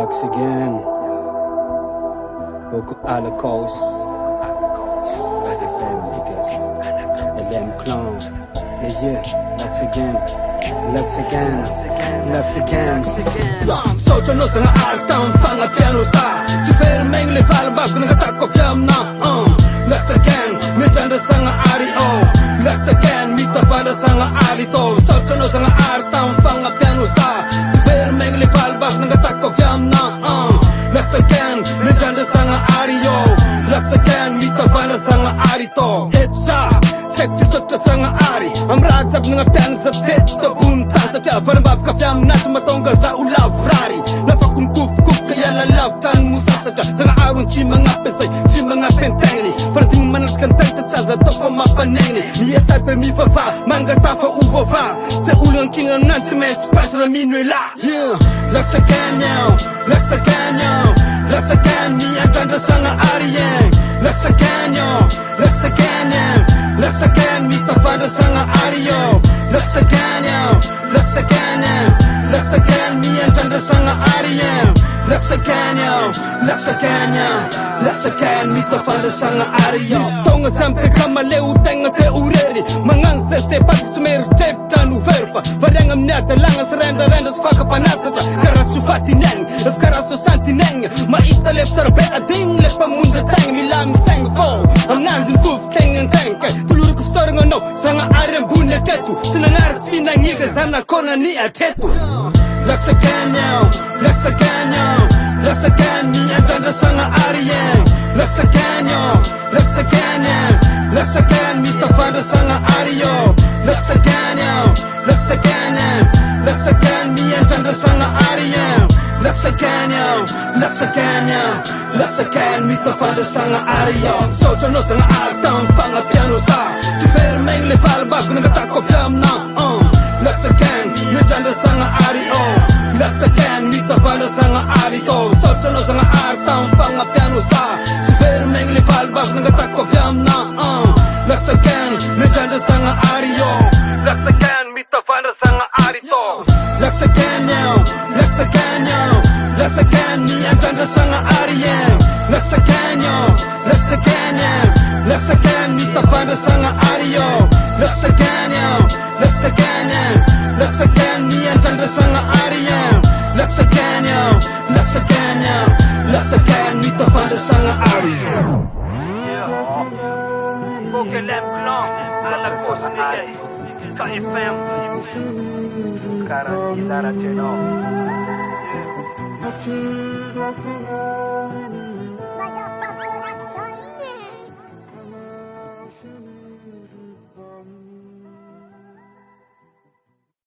Lux again. Beaucoup à la cause. Bad FM, niggas. LM clan. Yeah, Lux again. Lux again. Lux again. Socio no sanga artan fanga piano sa. Ci fermeng le fal ba kun ngata ko fiam na. Lux again. Mi tanda sanga ari o. Lux again. Mi ta fada sanga ari to. Socio no sanga artan fanga piano sa. Ci fermeng le fal ba kun ngata ko fiam na. Lux again. Mi tanda sanga ari o. Lux again. Mi ta fada sanga ari to. Etsa. Sexy socio sanga ari. Amradzab nga piano sa tetto punta. Sa tia fana baf ka fiam na matonga sa ulav rari. Nafakum kuf kaya lalav tan musa sa tia. Sanga arun chi mga pesay, chi mga pentengni. Farating manas kantang tatsaza to pa mapanengni. Niyasa ta mi fafa, manga tafa uvo fa. Sa ulang king ang nansimen, spasra minwe la. Yeah, Lux again now, Lux again now. Lux again, mi antanda sanga ari yang. Lux again yo, Lux again yang. Lux again, mi tafada sanga ari yo. Lux again yo, Lux again yang. Lux again, mi antanda sanga ari yang. Lux again yo, Lux again yang. Lux again, mi tafada sanga ari yo. Tonga samte kamaleu tenga te ureri. Mangang se patik sumer tep tanu verfa. Varang amnya dalanga serenda renda sfaka panasata. Karatsu fatineng, if karasu santineng. Maita lep sarbe ading lep pamunza tang milam sang fo. Am nanzin fuf tengen tenke. Tulur kuf sorang no sanga arem bunya ketu. Sinangar sinangika sana kona ni atetu. Lux again now, Lux again now. Lux again, mi antanda sanga ari yang. Lux again yo, Lux again yang. Lux again, mi tafada sanga ari yo. Lux again yo, Lux again yang. Lux again, mi antanda sanga ari yang. Lux again yo, Lux again yang. Lux again, mi tafada sanga ari yo. Socio no sanga artan fanga piano sa. Si fermeng le fal ba kun ngata ko fiam na. Lux again, mi antanda sanga ari o. Lux again, mi tafada sanga ari to. Socio no sanga artan fanga piano sa. Si fermeng le fal ba kun ngata ko fiam na. Lux again, mi antanda sanga ari yo. Lux again, mi tafada sanga ari to. Lux again now, Lux again now. Lux again, mi antanda sanga ari yang. Lux again yo, Lux again yang. Lux again, mi tafada sanga ari yo. Lux again yo, Lux again yang. Lux again, mi antanda sanga ari yang. Lux again yo, Lux again yang. Lux again, mi tafada sanga ari yo. Porque lem clan, ala cosa ni KFM. Sekarang Izara Channel.